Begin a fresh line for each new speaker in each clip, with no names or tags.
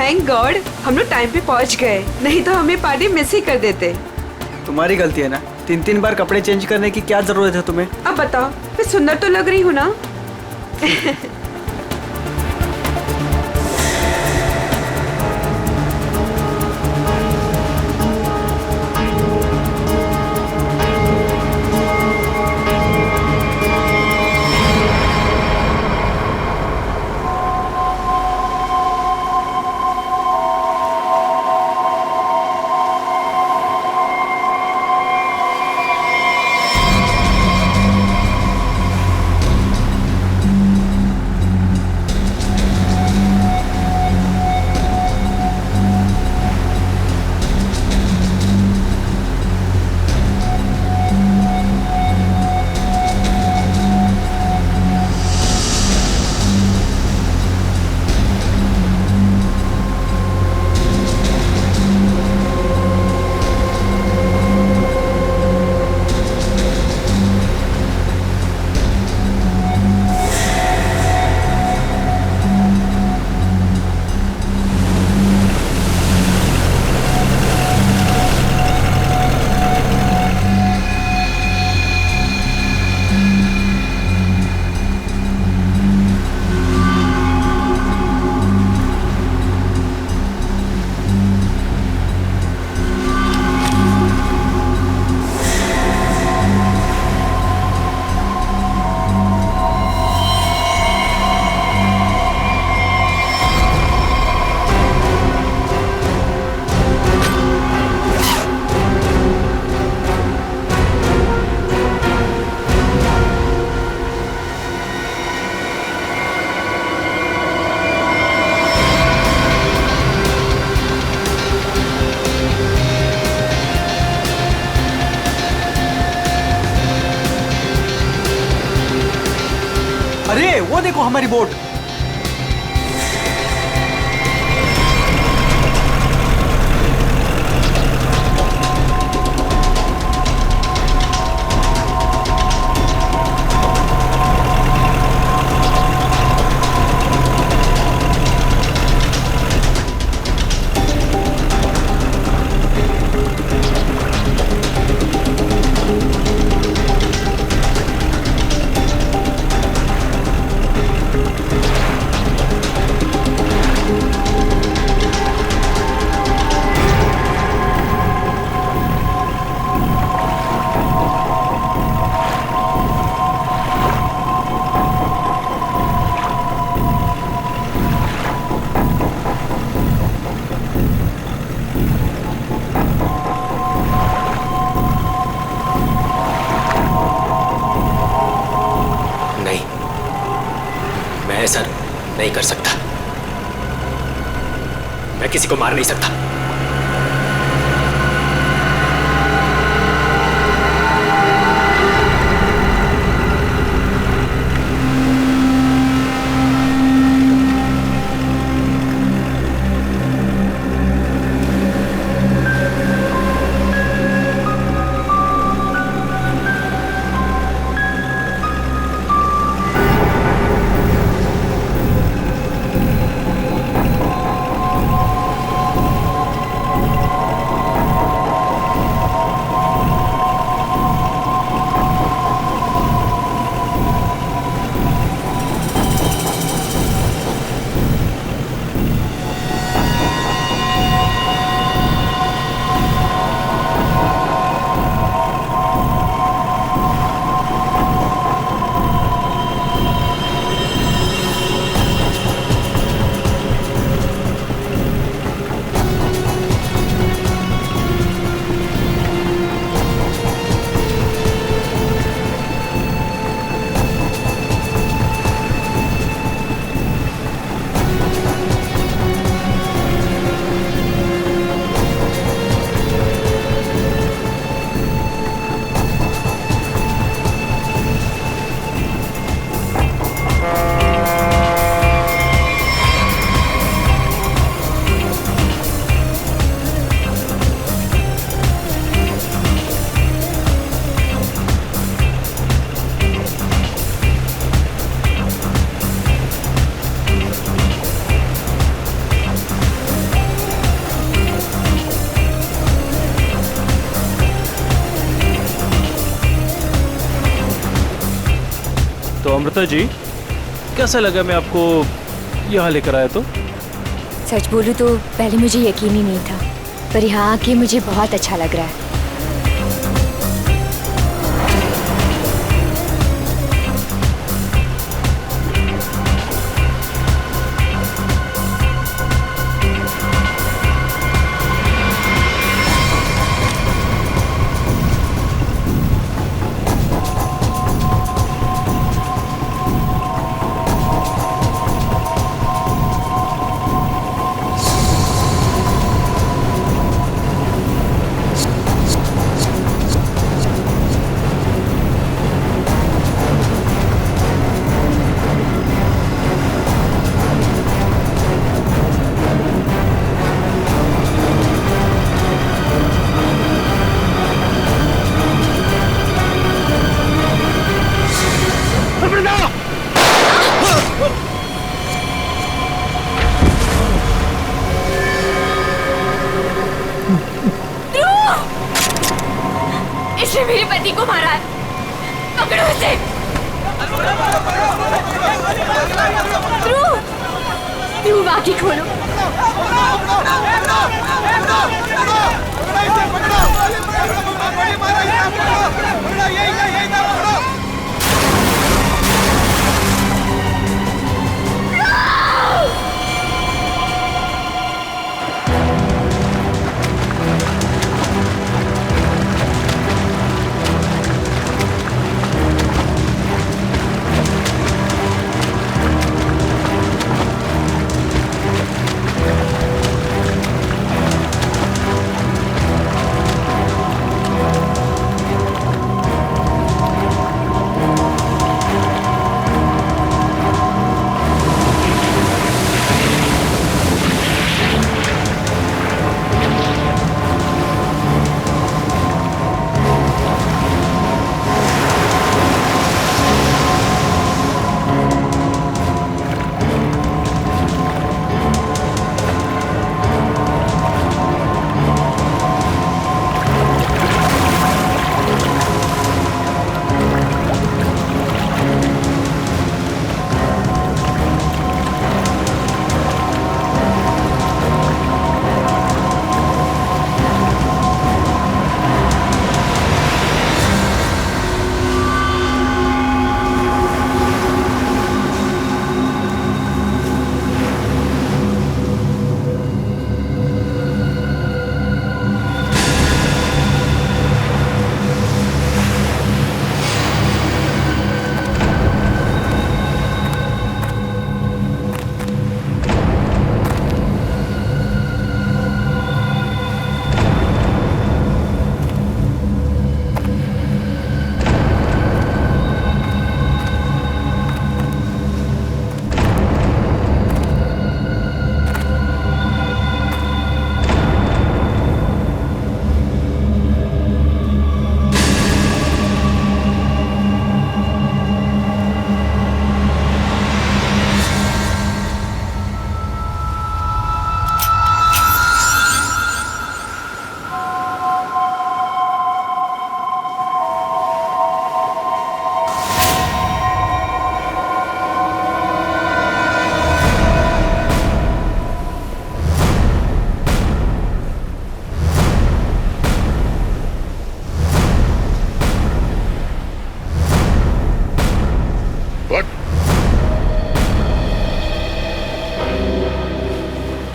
Thank God हम लोग time पे पहुंच गए, नहीं तो हमें पार्टी मिस ही कर देते।
तुम्हारी गलती है ना, 3-3 बार कपड़े चेंज करने की क्या जरूरत है तुम्हें?
अब बताओ मैं सुंदर तो लग रही हूँ ना?
अरे वो देखो हमारी बोट।
ऐसा नहीं कर सकता, मैं किसी को मार नहीं सकता।
अमृता जी, कैसा लगा मैं आपको यहाँ लेकर आया तो?
सच बोलूं तो पहले मुझे यकीन ही नहीं था, पर यहाँ आके मुझे बहुत अच्छा लग रहा है। इसने मेरे पति को मारा है, पकड़ो इसे। ध्रुव, आंखें खोलो।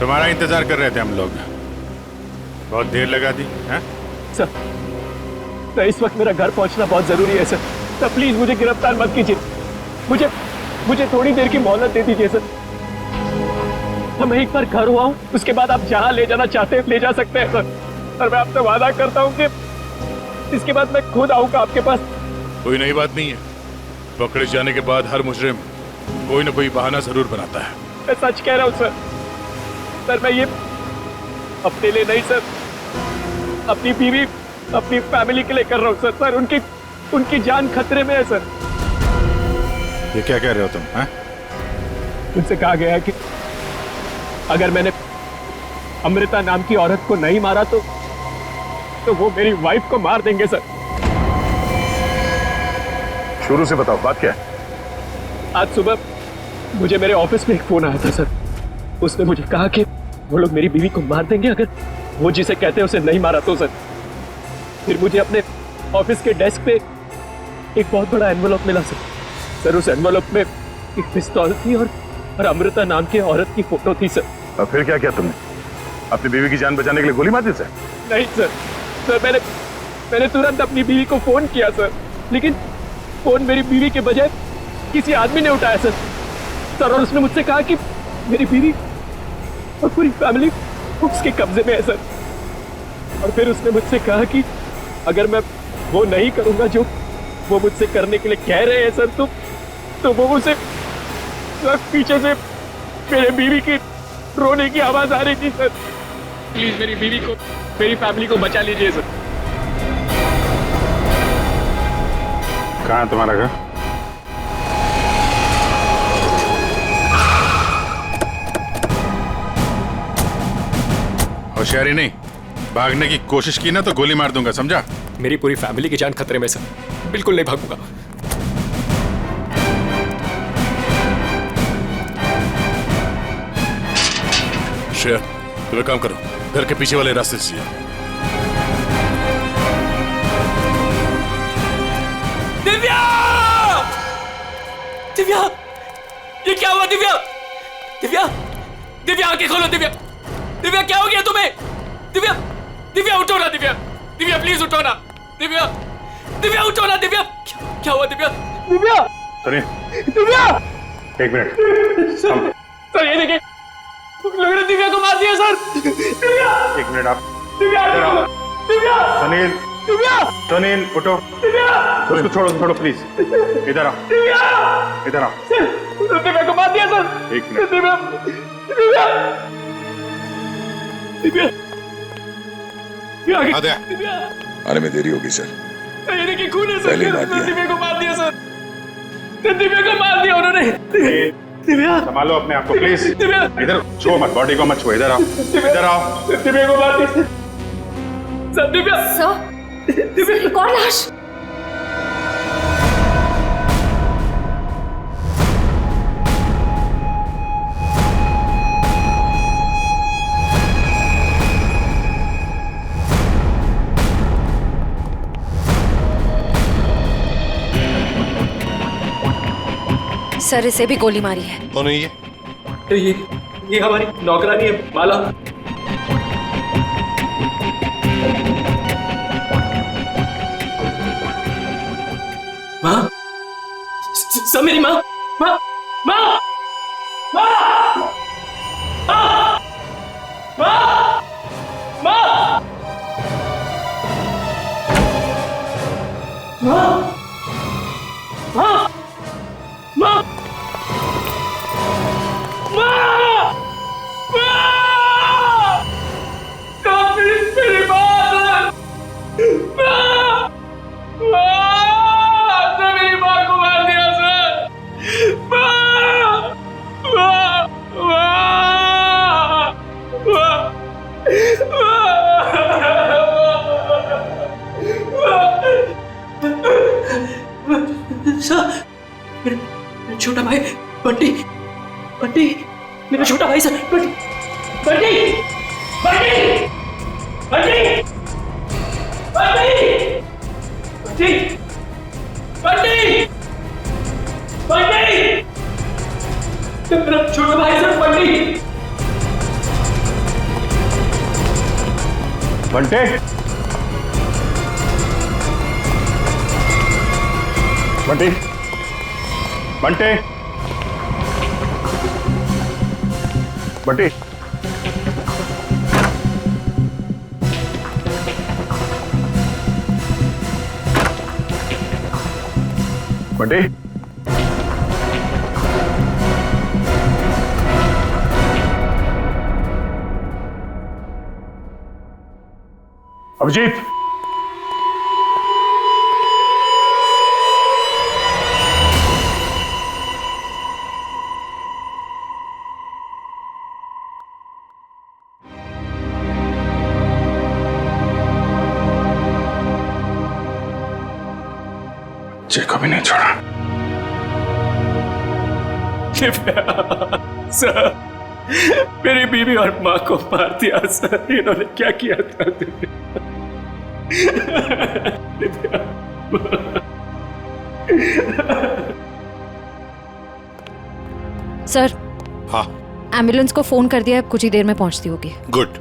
तुम्हारा इंतजार कर रहे थे हम लोग। बहुत देर लगा दी हैं?
सर, इस वक्त मेरा घर पहुंचना बहुत जरूरी है सर। प्लीज मुझे गिरफ्तार मत कीजिए। मुझे थोड़ी देर की मोहलत दे दीजिए सर। मैं एक बार घर हुआ हूँ, उसके बाद आप जहाँ ले जाना चाहते हैं ले जा सकते हैं सर। और मैं आपसे वादा करता हूँ कि इसके बाद मैं खुद आऊंगा आपके पास।
कोई नई बात नहीं है। पकड़े जाने के बाद हर मुजरिम कोई ना कोई बहाना जरूर बनाता है।
मैं सच कह रहा हूँ सर। मैं ये अपने लिए नहीं सर, अपनी बीवी, अपनी फैमिली के लिए कर रहा हूँ सर। उनकी जान खतरे में है सर।
ये क्या कह रहे हो तुम? हैं?
उनसे कहा गया है कि अगर मैंने अमृता नाम की औरत को नहीं मारा तो वो मेरी वाइफ को मार देंगे सर।
शुरू से बताओ, बात क्या है?
आज सुबह मुझे मेरे ऑफिस में एक फोन आया था सर। उसने मुझे कहा कि वो लोग मेरी बीवी को मार देंगे अगर वो जिसे कहते हैं उसे नहीं मारा तो सर। फिर मुझे अपने ऑफिस के डेस्क पे एक बहुत बड़ा एनवेलप मिला सर। सर उस एनवेलप में एक पिस्तौल थी और अमृता नाम की औरत की फोटो थी सर।
और फिर क्या किया तुमने? अपनी बीवी की जान बचाने के लिए गोली मार दी सर?
नहीं सर, सर मैंने तुरंत अपनी बीवी को फोन किया सर, लेकिन फोन मेरी बीवी के बजाय किसी आदमी ने उठाया सर। सर और उसने मुझसे कहा कि मेरी बीवी और पूरी फैमिली उसके कब्जे में है सर। और फिर उसने मुझसे कहा कि अगर मैं वो नहीं करूंगा जो वो मुझसे करने के लिए कह रहे हैं सर, तो वो मुझसे पीछे से मेरे बीवी की रोने की आवाज आ रही थी सर। प्लीज मेरी बीवी को, मेरी फैमिली को बचा लीजिए सर।
कहाँ है तुम्हारा घर?
होशियारी नहीं, भागने की कोशिश की ना तो गोली मार दूंगा, समझा?
मेरी पूरी फैमिली की जान खतरे में सर, बिल्कुल नहीं भागूंगा।
श्रेया, तुम्हें काम करो, घर के पीछे वाले रास्ते से जाओ।
दिव्या! दिव्या! ये क्या हुआ दिव्या? दिव्या! दिव्या आंखें खोलो दिव्या! दिव्या क्या हो गया तुम्हें? दिव्या! दिव्या उठो ना दिव्या! दिव्या प्लीज उठो ना! दिव्या! दिव्या उठो ना दिव्या! क्या हुआ दिव्या?
दिव्या!
सुनिए,
दिव्या!
एक मिनट।
सर ये देखिए, लोगों ने दिव्या को मार दिया सर। दिव्या!
एक मिनट आप।
दिव्या!
इधर आओ।
दिव्या!
सुनील,
दिव्या!
सुनील उठो।
दिव्या!
उसको छोड़ो प्लीज। इधर आओ,
दिव्या!
इधर आओ।
सर दिव्या को मार दिया सर।
एक मिनट।
दिव्या! दिव्या! दिव्या!
आद्या।
दिव्या!
आने में देरी होगी सर।
सर ये देखिए खून है सर।
पहले ही मार दिया।
दिव्या को मार दिया सर। दिव्या को मार दिया उन्होंने। दिव्या!
संभालो अपने आप को प्लीज।
दिव्या!
इधर छुओ मत, बॉडी को मत छुओ। इधर आओ, इधर आओ।
दिव्या को मार दिया सर। दिव्या!
सर,
दिव्या!
एक और लाश। सर इसे भी गोली मारी है।
कौन है ये?
ये हमारी नौकरानी है माला। माँ, सब मेरी माँ, माँ, माँ, माँ, माँ, माँ, माँ, माँ, माँ, माँ, माँ, माँ, काफी मेरी बात, माँ, माँ, सर मेरी माँ को मार दिया सर, माँ, माँ, माँ, माँ, सर मेरा छोटा भाई बंटी, बंटी, मेरा छोटा भाई सर, बंटी, बंटी, बंटी, बंटी, बंटी, बंटी, बंटी, बंटी, मेरा छोटा भाई सर, बंटी,
बंटे, बंटे, बंटे, बंटे, बंटे, अभिजीत,
जय को भी नहीं छोड़ा।
दिव्या सर, मेरी बीवी और माँ को मार दिया सर, इन्होंने क्या किया था दिव्या? दिव्या
सर,
हाँ
एम्बुलेंस को फोन कर दिया, अब कुछ ही देर में पहुंचती होगी।
गुड।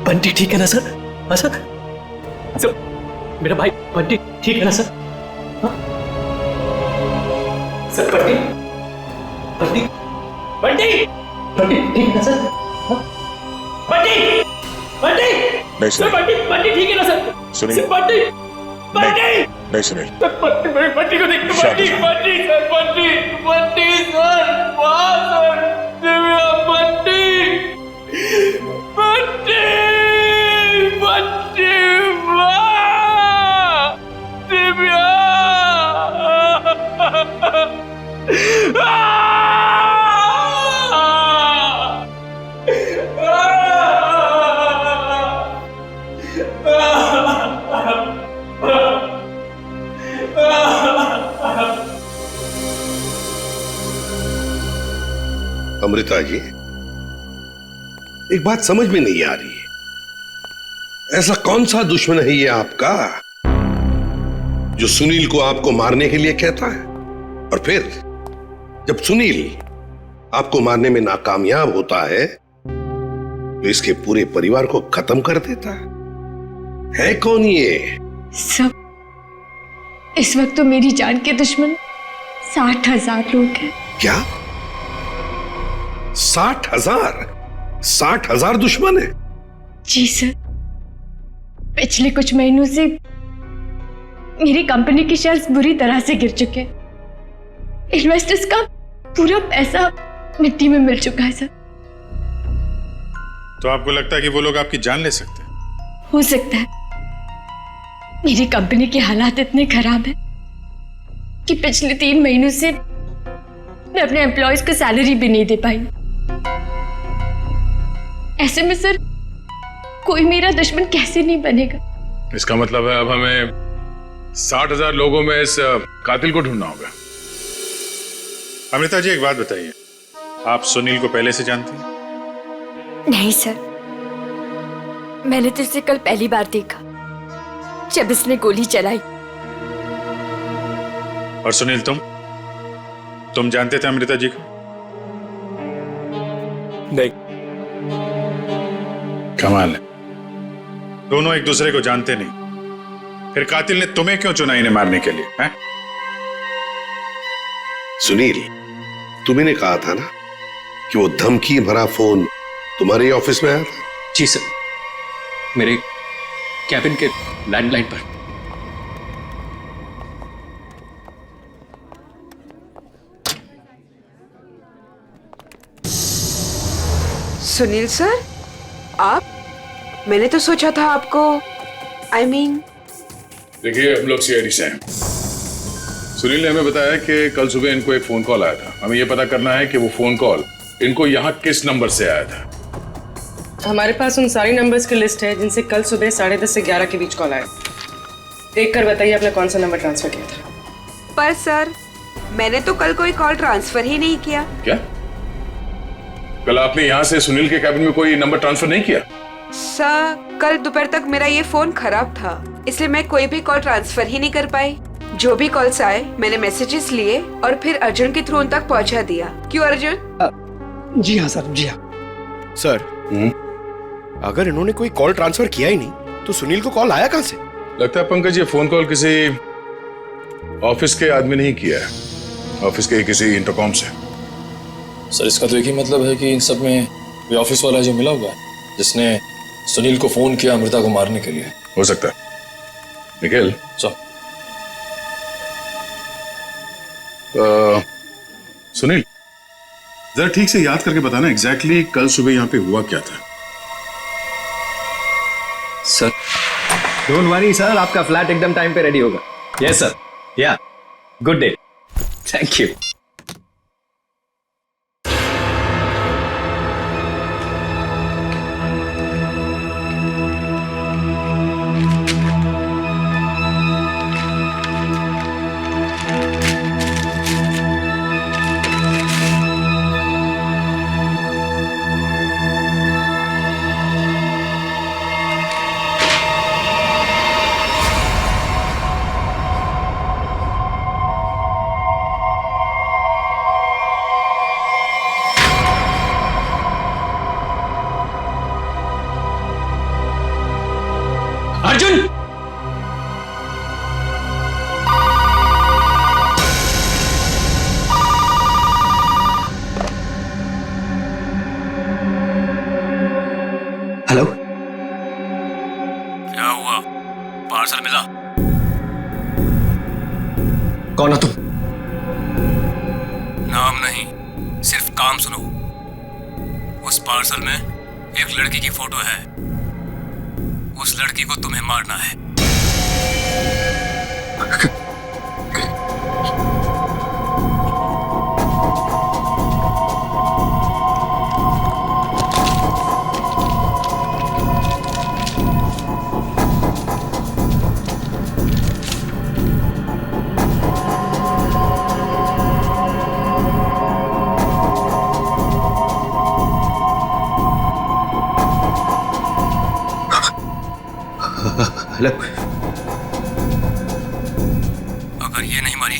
बंटी ठीक है ना सर? हाँ सर, मेरा भाई बंटी ठीक है ना सर? हाँ? सर बंटी बंटी बंटी बंटी ठीक है ना सर? हाँ? बंटी बंटी
नहीं
सर, बंटी बंटी ठीक है ना सर?
सुनील।
बंटी बंटी
नहीं सुनील,
बंटी को देखो, बंटी बंटी सर, बंटी बंटी सर, वाह सर, दिव्या बंटी बंटी बंटी, वाह दिव्या।
अमृता जी, एक बात समझ में नहीं आ रही है, ऐसा कौन सा दुश्मन है ये आपका जो सुनील को आपको मारने के लिए कहता है, और फिर जब सुनील आपको मारने में नाकामयाब होता है तो इसके पूरे परिवार को खत्म कर देता है कौन ये?
सब, इस वक्त तो मेरी जान के दुश्मन 60,000 लोग हैं।
क्या 60,000? 60,000 दुश्मन है?
जी सर, पिछले कुछ महीनों से मेरी कंपनी के शेयर्स बुरी तरह से गिर चुके हैं। इन्वेस्टर्स का पूरा पैसा मिट्टी में मिल चुका है सर।
तो आपको लगता है कि वो लोग आपकी जान ले सकते हैं?
हो सकता है। मेरी कंपनी के हालात इतने खराब हैं कि पिछले 3 महीनों से मैं अपने एम्प्लॉयज को सैलरी भी नहीं दे पाई। ऐसे में सर कोई मेरा दुश्मन कैसे नहीं बनेगा?
इसका मतलब है अब हमें 60,000 लोगों में इस कातिल को ढूंढना होगा। अमृता जी, एक बात बताइए, आप सुनील को पहले से जानती हैं?
नहीं सर, मैंने तो इसे कल पहली बार देखा जब इसने गोली चलाई।
और सुनील, तुम जानते थे अमृता जी को?
नहीं।
कमाल है, दोनों एक दूसरे को जानते नहीं, फिर कातिल ने तुम्हें क्यों चुना इन्हें मारने के लिए? हैं?
सुनील, तुम्हें कहा था ना कि वो धमकी भरा फोन तुम्हारे ऑफिस में आया था?
जी सर, मेरे कैबिन के लैंडलाइन पर।
सुनील सर, आप? मैंने तो सोचा था आपको
देखिए, हम लोग सीआईडी से हैं। सुनील ने हमें बताया कि कल सुबह इनको एक फोन कॉल आया था। हमें यह पता करना है कि वो फोन कॉल इनको यहाँ किस नंबर से आया था।
हमारे पास उन सारी नंबर्स की लिस्ट है जिनसे कल सुबह 10:30 से 11 के बीच कॉल आया। देख कर बताइए आपने कौन सा नंबर ट्रांसफर किया था।
पर सर, मैंने तो कल कोई कॉल ट्रांसफर ही नहीं किया।
क्या? कल आपने यहाँ से सुनील के कैबिन में कोई नंबर ट्रांसफर नहीं किया?
सर, कल दोपहर तक मेरा ये फोन खराब था, इसलिए मैं कोई भी कॉल ट्रांसफर ही नहीं कर पाई। जो भी कॉल्स आए मैंने मैसेजेस लिए और फिर अर्जुन के थ्रू उन तक पहुंचा दिया। क्यों अर्जुन?
जी हाँ सर, जी हाँ सर। अगर इन्होंने कोई कॉल ट्रांसफर किया ही नहीं तो सुनील को कॉल आया कहां से?
लगता है पंकज ये फोन कॉल किसी ऑफिस के आदमी ने ही किया है, ऑफिस के किसी इंटरकॉम से।
सर, इसका तो एक ही मतलब है कि इन सब में ये ऑफिस वाला जो मिला हुआ है जिसने सुनील को फोन किया अमृता को मारने के लिए।
हो सकता है। निखिल,
सर,
सुनील, जरा ठीक से याद करके बताना एग्जैक्टली कल सुबह यहाँ पे हुआ क्या था।
सर डोंट वरी सर, आपका फ्लैट एकदम टाइम पे रेडी होगा। यस सर, या good day, thank you. Arjun, hello,
क्या हुआ? पार्सल मिला?
कौन हो तुम?
नाम नहीं, सिर्फ काम सुनो। उस पार्सल में एक लड़की की फोटो है। उस लड़की को तुम्हें मारना है।
हेलो,
अगर ये नहीं मरी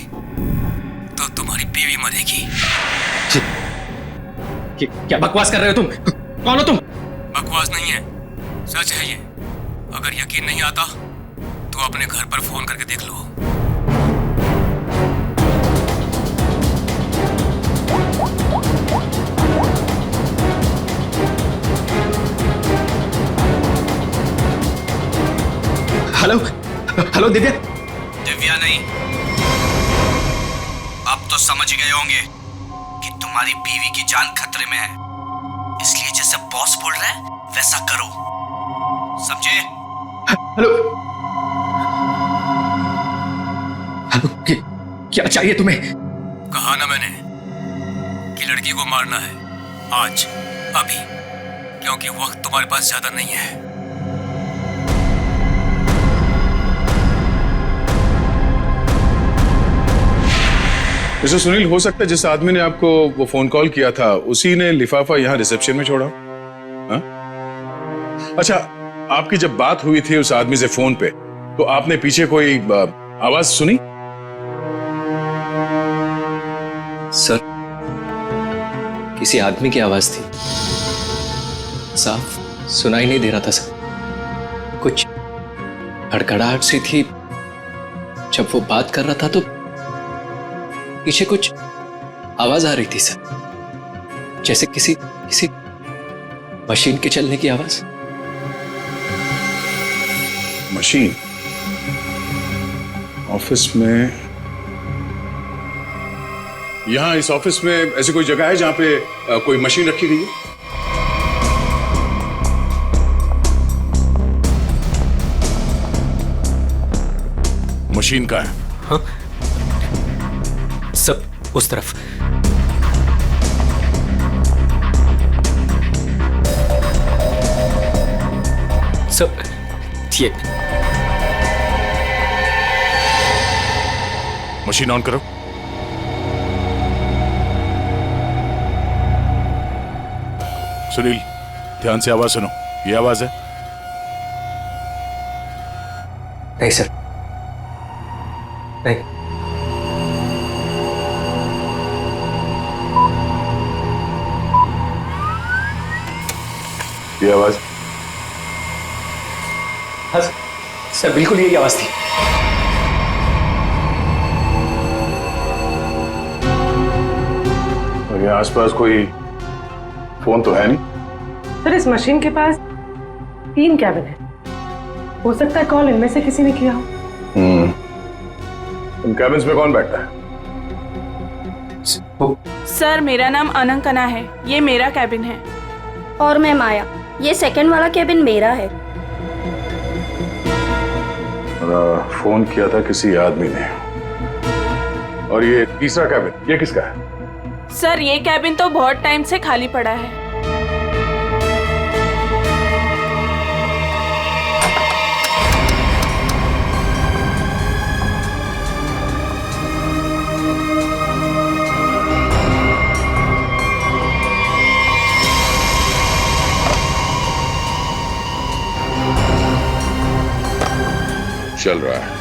तो तुम्हारी बीवी मरेगी।
क्या बकवास कर रहे हो तुम? कौन हो तुम?
बकवास नहीं है, सच है ये। अगर यकीन नहीं आता तो अपने घर पर फोन करके देख लो।
Hello, hello Divya.
दिव्या नहीं, अब तो समझ गए होंगे कि तुम्हारी बीवी की जान खतरे में है, इसलिए जैसे बॉस बोल रहा है वैसा करो, समझे?
हेलो, हेलो, क्या चाहिए तुम्हें?
कहा ना मैंने कि लड़की को मारना है, आज, अभी, क्योंकि वक्त तुम्हारे पास ज्यादा नहीं है।
मिस्टर सुनील, हो सकता है जिस आदमी ने आपको वो फोन कॉल किया था उसी ने लिफाफा यहाँ रिसेप्शन में छोड़ा। हा? अच्छा, आपकी जब बात हुई थी उस आदमी से फोन पे, तो आपने पीछे कोई आवाज सुनी?
सर, किसी आदमी की आवाज थी, साफ सुनाई नहीं दे रहा था सर। कुछ हड़कड़ाहट सी थी। जब वो बात कर रहा था तो पीछे कुछ आवाज आ रही थी सर, जैसे किसी मशीन के चलने की आवाज।
मशीन? ऑफिस में? यहां इस ऑफिस में ऐसी कोई जगह है जहां पे कोई मशीन रखी गई है? मशीन का है?
हाँ? सब उस तरफ। सब ये
मशीन ऑन करो। सुनील, ध्यान से आवाज सुनो। ये आवाज है?
नहीं सर, नहीं।
ये आवाज?
हाँ सर, बिल्कुल यही आवाज थी।
और ये आसपास कोई फोन तो है नहीं?
सर, इस मशीन के पास 3 कैबिन है, हो सकता है कॉल इनमें से किसी ने किया हो।
इन कैबिन्स में कौन बैठता है?
सर मेरा नाम अनंकना है, ये मेरा कैबिन है।
और मैं माया, ये सेकंड वाला कैबिन मेरा है।
फोन किया था किसी आदमी ने। और ये तीसरा कैबिन, ये किसका है?
सर ये कैबिन तो बहुत टाइम से खाली पड़ा है।
चल रहा है।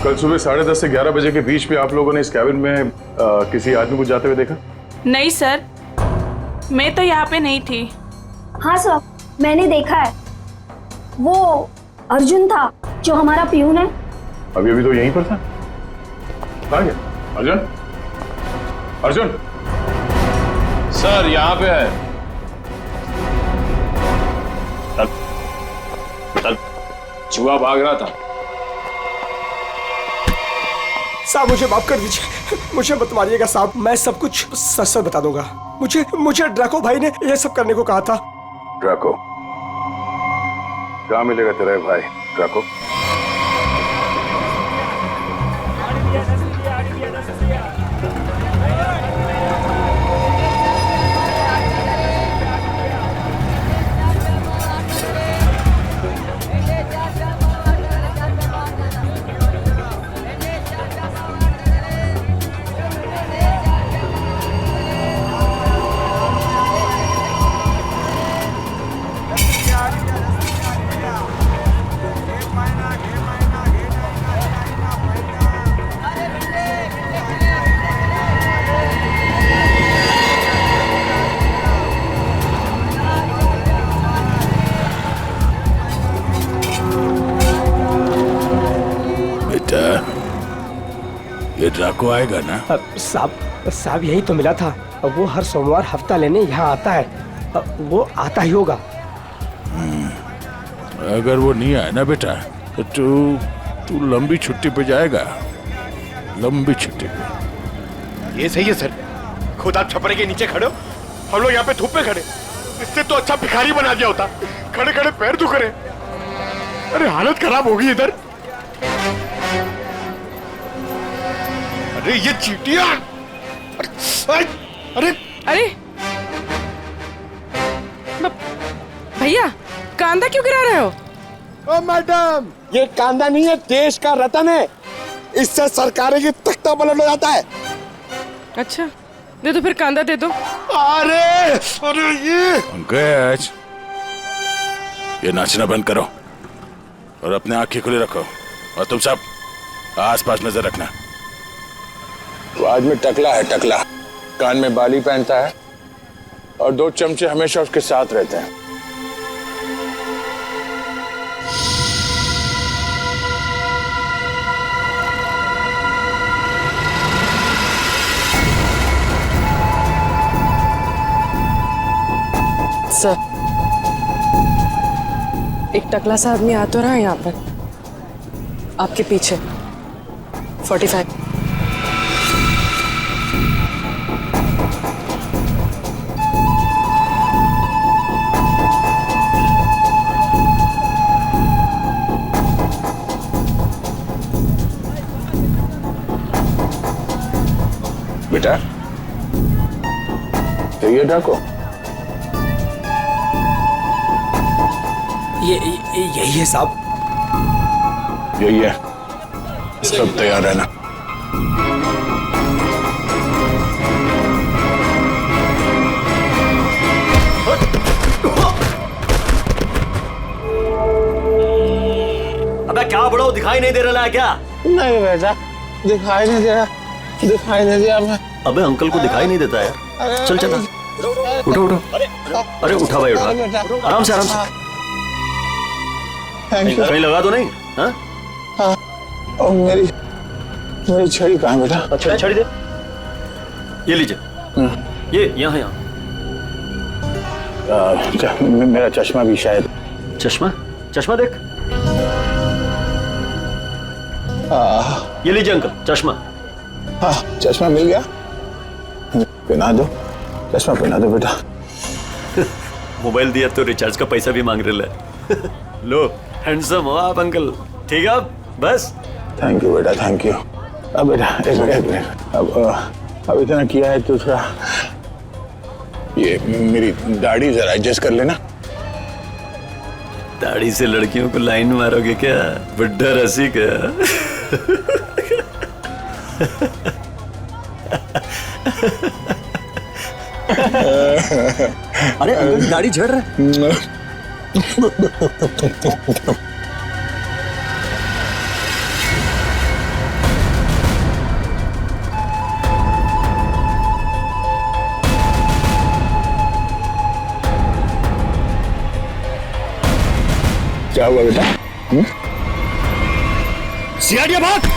कल सुबह 10:30 से 11 बजे के बीच में आप लोगों ने इस कैबिन में किसी आदमी को जाते हुए देखा?
नहीं सर, मैं तो यहाँ पे नहीं थी।
हाँ सर, मैंने देखा है। वो अर्जुन था जो हमारा प्यून है।
अभी अभी तो यहीं पर था। कहाँ गया? अर्जुन? अर्जुन?
सर यहाँ पे है। चूहा भाग रहा था।
साहब मुझे माफ कर दीजिए, मुझे मत मारिएगा साहब, मैं सब कुछ सच सच बता दूंगा। मुझे ड्रैको भाई ने ये सब करने को कहा था।
ड्रैको? कहाँ मिलेगा तेरा भाई ड्रैको? ये ड्रैको आएगा ना?
साहब यही तो मिला था। वो हर सोमवार हफ्ता लेने यहाँ आता है। वो आता ही होगा।
अगर वो नहीं आया ना बेटा तो तू लंबी छुट्टी पे जाएगा। लंबी छुट्टी पे।
ये सही है सर। खुद आप छपरे के नीचे खड़े हो, हम लोग यहाँ पे धूप में खड़े। इससे तो अच्छा भिखारी बना दिया होता। खड़े खड़े पैर दुख रहे। अरे हालत खराब होगी इधर। अरे ये चीटियां! अरे
भैया कांदा क्यों गिरा रहे हो?
ओ मैडम, ये कांदा नहीं है, देश का रतन है। इससे सरकारें की तख्ता पलट हो जाता है।
अच्छा दे दो फिर, कांदा दे दो।
अरे ये
पंकज, ये नाचना बंद करो और अपने आंखें खुली रखो। और तुम सब आसपास नजर रखना।
तो आज में टकला है, टकला कान में बाली पहनता है और 2 चमचे हमेशा उसके साथ रहते हैं।
सर एक टकला सा आदमी आ तो रहा है यहाँ पर, आपके पीछे 45।
बेटा तो ये डाको
यही है साहब।
यही है, सब तैयार रहना।
अबे क्या बड़ो, दिखाई नहीं दे रहा है क्या?
नहीं बेटा, दिखाई नहीं दे रहा, दिखाई नहीं दिया मैं।
अबे अंकल को दिखाई नहीं देता है। चल चल उठो उठो। अरे उठा भाई उठा, आराम से आराम से। कहीं लगा तो नहीं? हाँ
और मेरी छड़ी कहाँ बेटा?
अच्छा छड़ी दे, ये लीजिए। ये यहाँ यहाँ।
मेरा चश्मा भी शायद।
चश्मा? चश्मा देख।
ये लीजिए अंकल चश्मा।
हाँ चश्मा मिल गया, पहना दो, चश्मा पहना दो बेटा।
मोबाइल दिया तो रिचार्ज का पैसा भी मांग रहे है। लो हैंडसम हो आप अंकल। ठीक है बस।
थैंक यू बेटा, थैंक यू। अब बेटा एक मिनट, अब इतना किया है तो थोड़ा ये मेरी दाढ़ी जरा एडजस्ट कर लेना।
दाढ़ी से लड़कियों को लाइन मारोगे क्या? बुड्ढा रसी क्या?
अरे अंकल दाढ़ी झड़ रहा है।
क्या हुआ बेटा?
सियाड़िया भाग।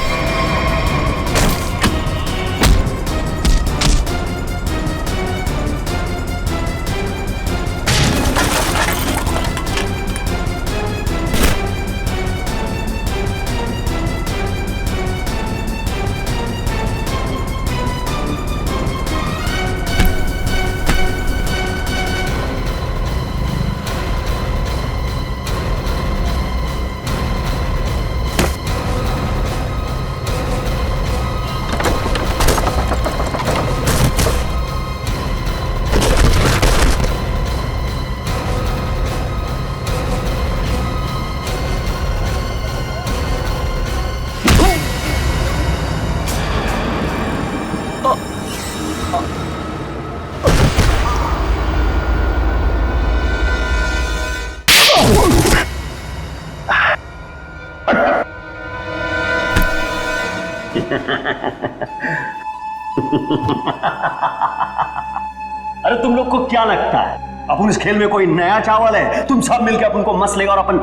अरे तुम लोग को क्या लगता है अपन इस खेल में कोई नया चावल है? तुम सब मिलकर अपन को मस लेगा और अपन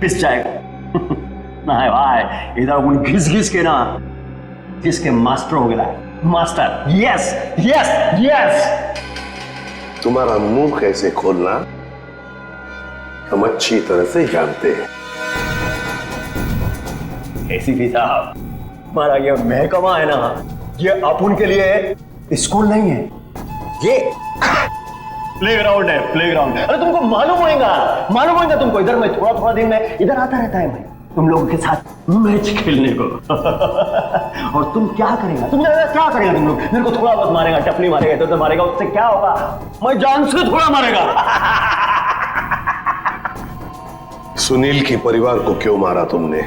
पिस जाएगा। ना है भाई, इधर अपन घिस घिस के ना जिसके मास्टर हो गया। Master, yes yes yes.
तुम्हारा मुंह कैसे खोलना हम अच्छी तरह से जानते हैं।
एसीपी साहब, हमारा ये महकमा है ना, ये अपन के लिए स्कूल नहीं है, ये प्लेग्राउंड है, प्लेग्राउंड। अरे तुमको मालूम होगा तुमको। इधर मैं थोड़ा थोड़ा दिन में इधर आता रहता है, मैं तुम लोगों के साथ मैच खेलने को। और तुम क्या करेगा? तुम क्या करेगा? तुम लोग मेरे को थोड़ा बहुत मारेगा, टपली मारेगा, इधर मारेगा, उससे क्या होगा? मैं जान से थोड़ा मारेगा।
सुनील के परिवार को क्यों मारा तुमने?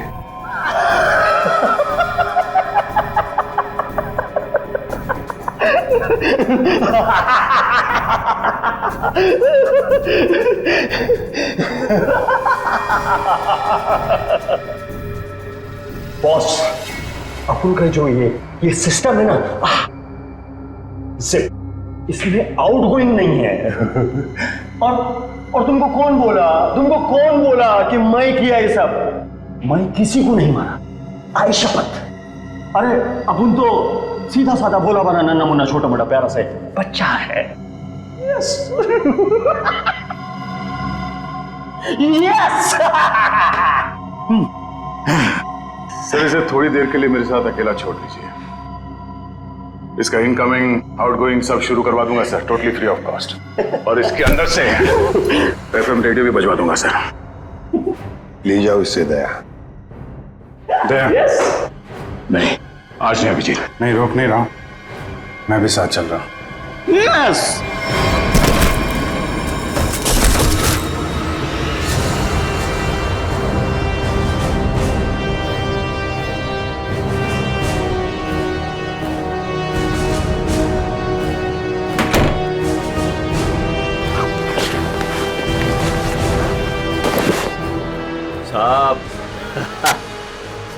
बॉस, अपन का जो ये सिस्टम है ना, इसमें आउटगोइंग नहीं है। और तुमको कौन बोला कि मैं किया ये सब? मैं किसी को नहीं मारा, आई शपथ। अरे अपन तो सीधा साधा बोला बना नन्ना मुन्ना छोटा मोटा प्यारा से बच्चा है। Yes yes.
सर इसे थोड़ी देर के लिए मेरे साथ अकेला छोड़ दीजिए। इसका इनकमिंग आउटगोइंग सब शुरू करवा दूंगा sir, totally free of cost. और इसके अंदर से एफएम रेडियो भी बजवा दूंगा सर।
ले जाओ इससे दया।
दया नहीं, आज नहीं अभिजीत, नहीं रोक नहीं रहा हूं, मैं भी साथ चल रहा हूं।
यस।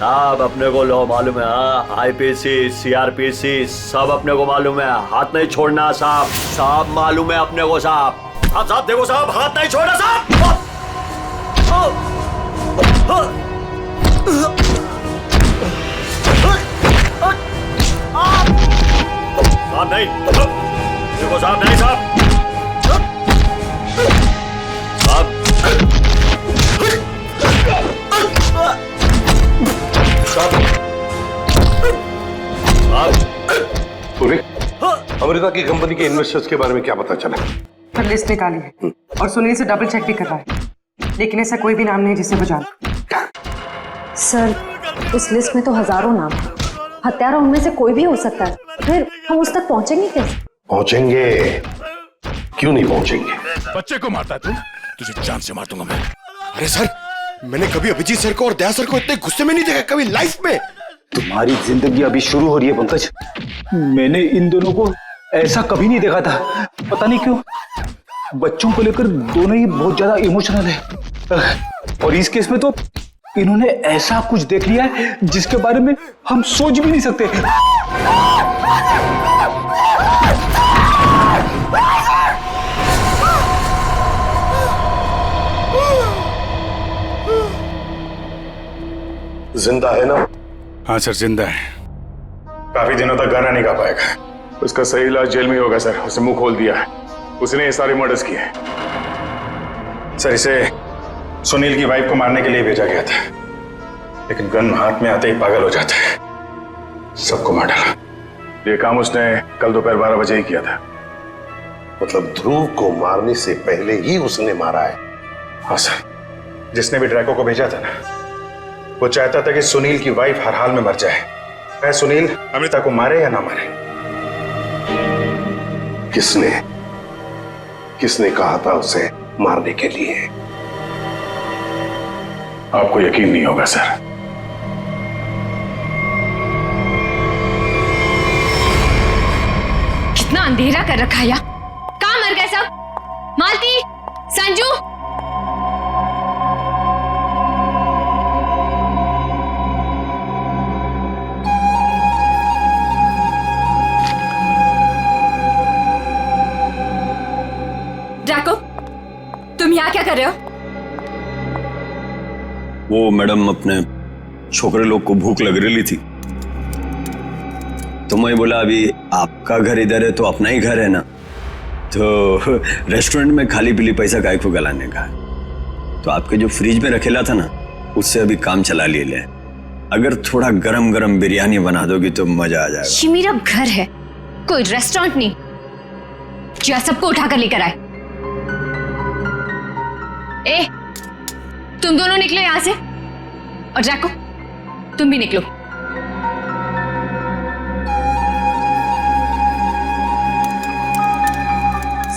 साहब अपने को लो मालूम है, हाँ, आईपीसी सीआरपीसी सब अपने को मालूम है, हाथ नहीं छोड़ना साहब। साहब मालूम है अपने को साहब। साहब देखो साहब, हाथ नहीं छोड़ना साहब। साहब नहीं, देखो साहब नहीं साहब। साहब
अमृता की कंपनी के इन्वेस्टर्स के बारे में क्या पता चला?
पर लिस्ट निकाली है और सुनील से डबल चेक भी कर रहा है, लेकिन ऐसा कोई भी नाम नहीं जिसे वो जाने।
सर, उस लिस्ट में तो हजारों नाम हैं। हत्यारा उनमें से कोई भी हो सकता है, फिर हम उस तक पहुंचेंगे कैसे?
पहुंचेंगे, क्यों नहीं पहुंचेंगे?
बच्चे को मारता है तू? तुझे जान से मार दूंगा मैं। अरे सर, मैंने कभी अभिजीत सर को और दया सर को इतने गुस्से में नहीं देखा कभी लाइफ में।
तुम्हारी जिंदगी अभी शुरू हो रही है पंकज। मैंने इन दोनों को ऐसा कभी नहीं देखा था। पता नहीं क्यों बच्चों को लेकर दोनों ही बहुत ज्यादा इमोशनल है, और इस केस में तो इन्होंने ऐसा कुछ देख लिया है जिसके बारे में हम सोच भी नहीं सकते।
जिंदा है ना?
हाँ सर, जिंदा है। काफी दिनों तक गाना नहीं गा पाएगा। उसका सही इलाज जेल में होगा सर। उसे मुंह खोल दिया है, उसने ये सारे मर्डर्स किए हैं। सर, इसे सुनील की वाइफ को मारने के लिए भेजा गया था, लेकिन गन हाथ में आते ही पागल हो जाता है, सबको मार डाला। ये काम उसने कल दोपहर 12 बजे ही किया था।
मतलब ध्रुव को मारने से पहले ही उसने मारा है?
हाँ सर, जिसने भी ड्रैको को भेजा था ना, वो चाहता था कि सुनील की वाइफ हर हाल में मर जाए, चाहे सुनील अमृता को मारे या ना मारे।
किसने कहा था उसे मारने के लिए?
आपको यकीन नहीं होगा सर।
कितना अंधेरा कर रखा है यार। कहाँ मर गए सब? मालती, संजू, ड्रैको, तुम यहाँ क्या कर रहे हो?
वो मैडम, अपने छोकरे लोग को भूख लग रही थी, तो मैं बोला अभी आपका घर इधर है तो अपना ही घर है ना, तो रेस्टोरेंट में खाली पीली पैसा काय को गलाने का, तो आपके जो फ्रिज में रखेला था ना, उससे अभी काम चला ले। अगर थोड़ा गरम गरम बिरयानी बना दोगी तो मजा आ जाएगा।
ये मेरा घर है, कोई रेस्टोरेंट नहीं जो सबको उठाकर लेकर आए। ए, तुम दोनों निकलो यहां से, और जैको तुम भी निकलो।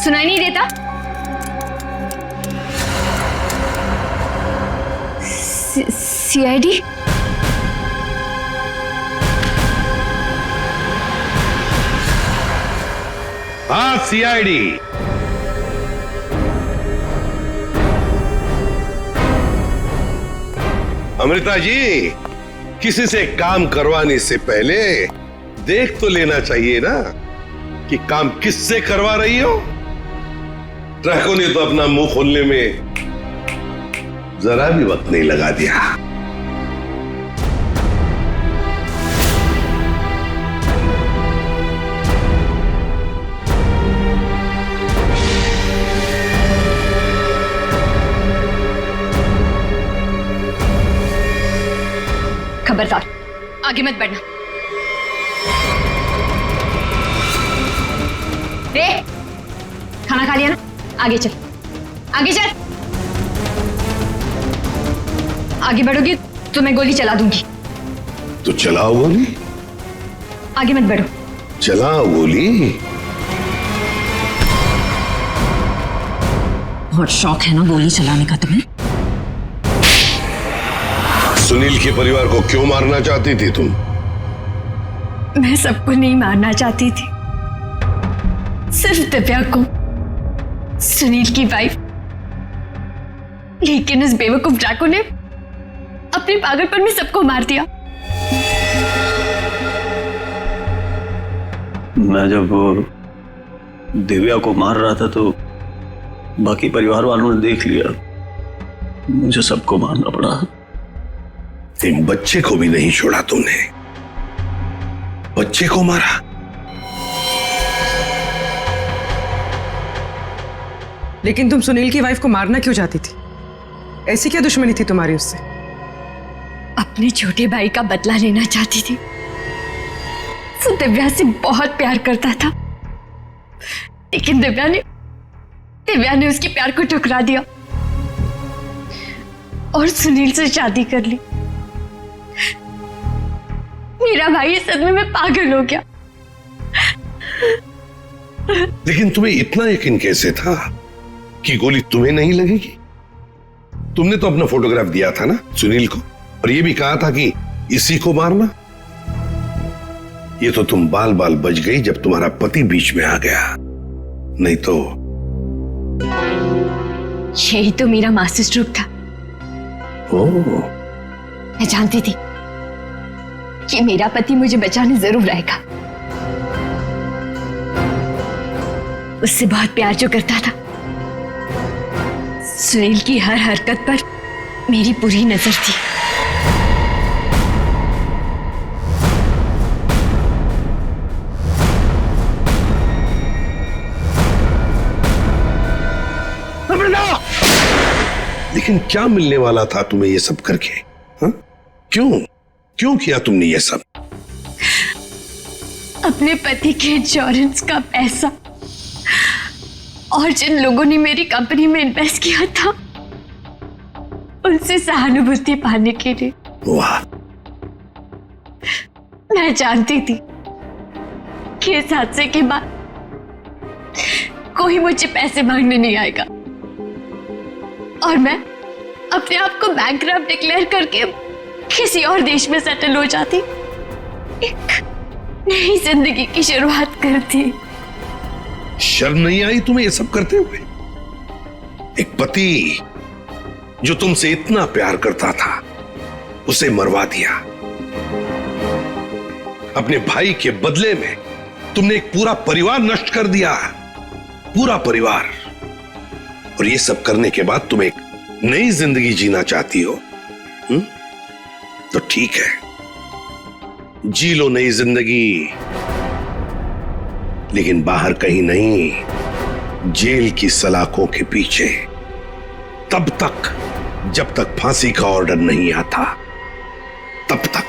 सुनाई नहीं देता? सीआईडी?
हाँ, सीआईडी। अमृता जी, किसी से काम करवाने से पहले देख तो लेना चाहिए ना कि काम किससे करवा रही हो। ट्रैको ने तो अपना मुंह खोलने में जरा भी वक्त नहीं लगा दिया।
खबरदार, आगे मत बढ़ना। खाना खा लिया ना? आगे चल, आगे चल। आगे बढ़ोगी तो मैं गोली चला दूंगी।
तो चलाओ गोली।
आगे मत बढ़ो।
चलाओ गोली।
बहुत शौक है ना गोली चलाने का तुम्हें?
सुनील के परिवार को क्यों मारना चाहती थी तुम?
मैं सबको नहीं मारना चाहती थी, सिर्फ दिव्या को, सुनील की वाइफ। लेकिन उस बेवकूफ ड्रैको ने अपने पागलपन में सबको मार दिया।
मैं जब दिव्या को मार रहा था तो बाकी परिवार वालों ने देख लिया, मुझे सबको मारना पड़ा।
एक बच्चे को भी नहीं छोड़ा तुमने, बच्चे को मारा।
लेकिन तुम सुनील की वाइफ को मारना क्यों चाहती थी? ऐसी क्या दुश्मनी थी तुम्हारी उससे?
अपने छोटे भाई का बदला लेना चाहती थी। वो दिव्या से बहुत प्यार करता था, लेकिन दिव्या ने उसके प्यार को ठुकरा दिया और सुनील से शादी कर ली। मेरा भाई इस सदमे में पागल हो गया।
लेकिन तुम्हें इतना यकीन कैसे था कि गोली तुम्हें नहीं लगेगी? तुमने तो अपना फोटोग्राफ दिया था ना सुनील को, और ये भी कहा था कि इसी को मारना। ये तो तुम बाल बाल बच गई जब तुम्हारा पति बीच में आ गया, नहीं तो।
यही तो मेरा मास्टर स्ट्रोक था। मैं जानती थी कि मेरा पति मुझे बचाने जरूर आएगा। उससे बहुत प्यार जो करता था। सुनील की हर हरकत पर मेरी पूरी नजर थी।
लेकिन क्या मिलने वाला था तुम्हें ये सब करके? हा? क्यों किया तुमने ये सब?
अपने पति के इंश्योरेंस का पैसा और जिन लोगों ने मेरी कंपनी में इन्वेस्ट किया था उनसे सहानुभूति पाने के लिए।
वाह।
मैं जानती थी कि इस हादसे के बाद कोई मुझे पैसे मांगने नहीं आएगा और मैं अपने आप को बैंकरप्ट डिक्लेयर करके किसी और देश में सेटल हो जाती, एक नई जिंदगी की शुरुआत करती।
शर्म नहीं आई तुम्हें ये सब करते हुए? एक पति जो तुमसे इतना प्यार करता था उसे मरवा दिया। अपने भाई के बदले में तुमने एक पूरा परिवार नष्ट कर दिया, पूरा परिवार। और ये सब करने के बाद तुम एक नई जिंदगी जीना चाहती हो? तो ठीक है, जी लो नई जिंदगी, लेकिन बाहर कहीं नहीं, जेल की सलाखों के पीछे, तब तक जब तक फांसी का ऑर्डर नहीं आता, तब तक।